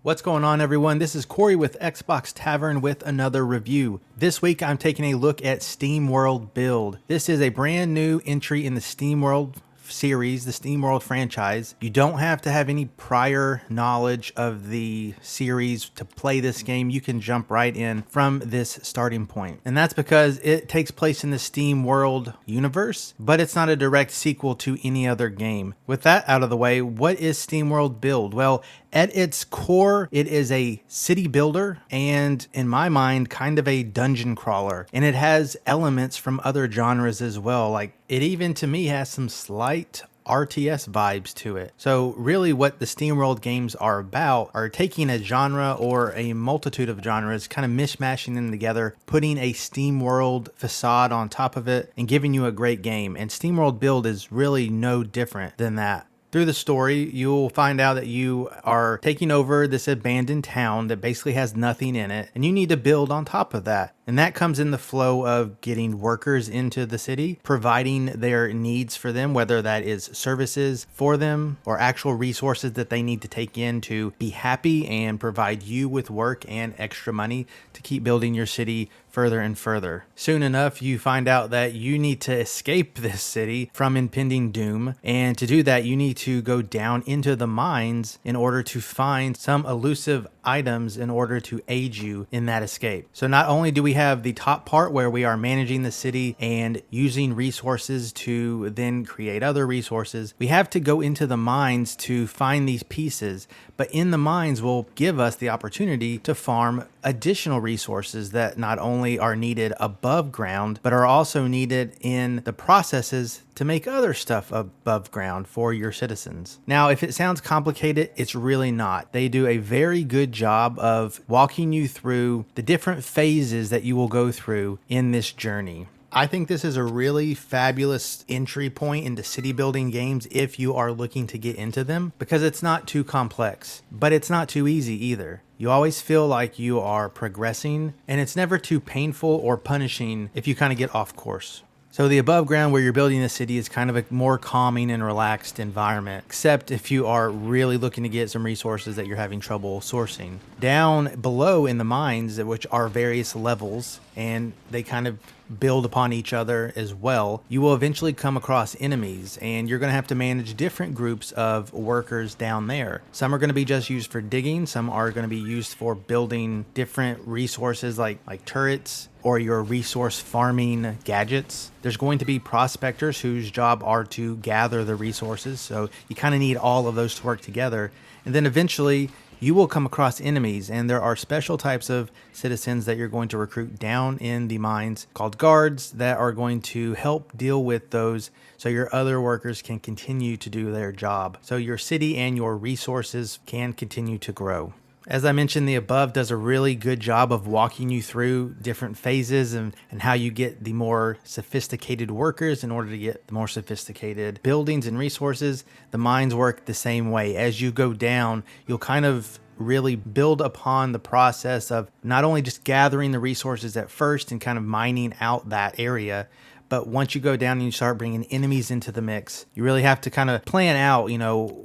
What's going on, everyone? This is Corey with Xbox Tavern with another review. This week I'm taking a look at SteamWorld Build. This is a brand new entry in the SteamWorld series, the SteamWorld franchise. You don't have to have any prior knowledge of the series to play this game. You can jump right in from this starting point. And that's because it takes place in the SteamWorld universe, but it's not a direct sequel to any other game. With that out of the way, what is SteamWorld Build? Well, at its core, it is a city builder and, in my mind, kind of a dungeon crawler. And it has elements from other genres as well. Like, it even, to me, has some slight RTS vibes to it. So really what the SteamWorld games are about are taking a genre or a multitude of genres, kind of mishmashing them together, putting a SteamWorld facade on top of it, and giving you a great game. And SteamWorld Build is really no different than that. Through the story, you'll find out that you are taking over this abandoned town that basically has nothing in it, and you need to build on top of that. And that comes in the flow of getting workers into the city, providing their needs for them, whether that is services for them or actual resources that they need to take in to be happy and provide you with work and extra money to keep building your city further and further. Soon enough, you find out that you need to escape this city from impending doom. And to do that, you need to go down into the mines in order to find some elusive items in order to aid you in that escape. So not only do we have the top part where we are managing the city and using resources to then create other resources, we have to go into the mines to find these pieces. But in the mines will give us the opportunity to farm additional resources that not only are needed above ground, but are also needed in the processes to make other stuff above ground for your citizens. Now, if it sounds complicated, it's really not. They do a very good job of walking you through the different phases that you will go through in this journey. I think this is a really fabulous entry point into city building games if you are looking to get into them, because it's not too complex, but it's not too easy either. You always feel like you are progressing, and it's never too painful or punishing if you kind of get off course. So the above ground where you're building the city is kind of a more calming and relaxed environment, except if you are really looking to get some resources that you're having trouble sourcing. Down below in the mines, which are various levels, and they kind of build upon each other as well, you will eventually come across enemies, and you're going to have to manage different groups of workers down there. Some are going to be just used for digging, some are going to be used for building different resources like turrets or your resource farming gadgets. There's going to be prospectors whose job are to gather the resources, so you kind of need all of those to work together. And then eventually you will come across enemies, and there are special types of citizens that you're going to recruit down in the mines called guards that are going to help deal with those so your other workers can continue to do their job. So your city and your resources can continue to grow. As I mentioned, the above does a really good job of walking you through different phases and how you get the more sophisticated workers in order to get the more sophisticated buildings and resources. The mines work the same way. As you go down, you'll kind of really build upon the process of not only just gathering the resources at first and kind of mining out that area, but once you go down and you start bringing enemies into the mix, you really have to kind of plan out,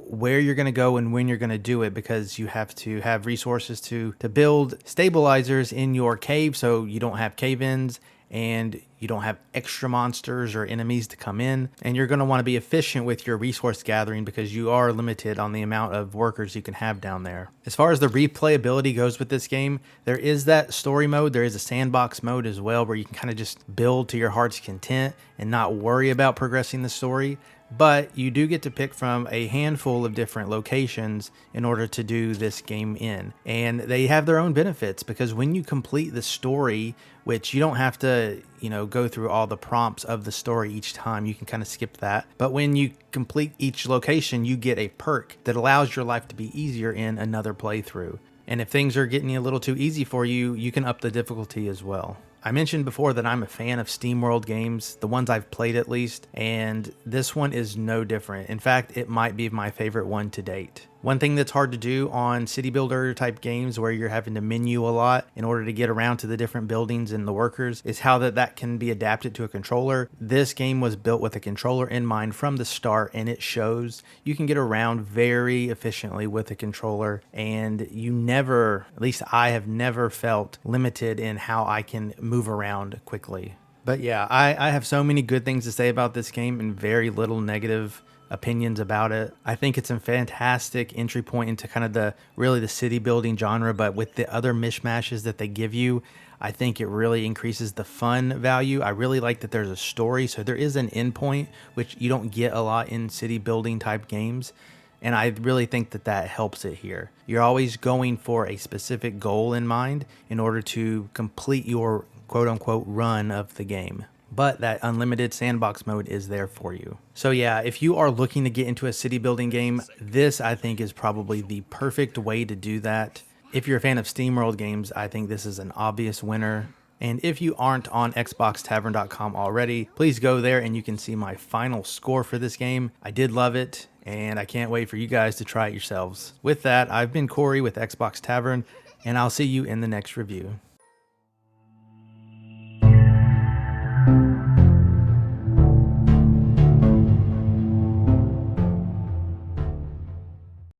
where you're going to go and when you're going to do it, because you have to have resources to build stabilizers in your cave so you don't have cave-ins and you don't have extra monsters or enemies to come in. And you're going to want to be efficient with your resource gathering because you are limited on the amount of workers you can have down there. As far as the replayability goes with this game, there is that story mode. There is a sandbox mode as well where you can kind of just build to your heart's content and not worry about progressing the story. But you do get to pick from a handful of different locations in order to do this game in. And they have their own benefits, because when you complete the story, which you don't have to, go through all the prompts of the story each time, you can kind of skip that. But when you complete each location, you get a perk that allows your life to be easier in another playthrough. And if things are getting a little too easy for you, you can up the difficulty as well. I mentioned before that I'm a fan of SteamWorld games, the ones I've played at least, and this one is no different. In fact, it might be my favorite one to date. One thing that's hard to do on city builder type games where you're having to menu a lot in order to get around to the different buildings and the workers is how that can be adapted to a controller. This game was built with a controller in mind from the start, and it shows. You can get around very efficiently with a controller, and you never, at least I have never felt limited in how I can move around quickly. But yeah, I have so many good things to say about this game and very little negative opinions about it. I think it's a fantastic entry point into kind of the city building genre, but with the other mishmashes that they give you, I think it really increases the fun value. I really like that there's a story, so there is an end point, which you don't get a lot in city building type games. And I really think that helps it here. You're always going for a specific goal in mind in order to complete your quote unquote run of the game. But that unlimited sandbox mode is there for you. So yeah, if you are looking to get into a city building game, this I think is probably the perfect way to do that. If you're a fan of SteamWorld games, I think this is an obvious winner. And if you aren't on xboxtavern.com already, please go there and you can see my final score for this game. I did love it, and I can't wait for you guys to try it yourselves. With that, I've been Corey with Xbox Tavern, and I'll see you in the next review.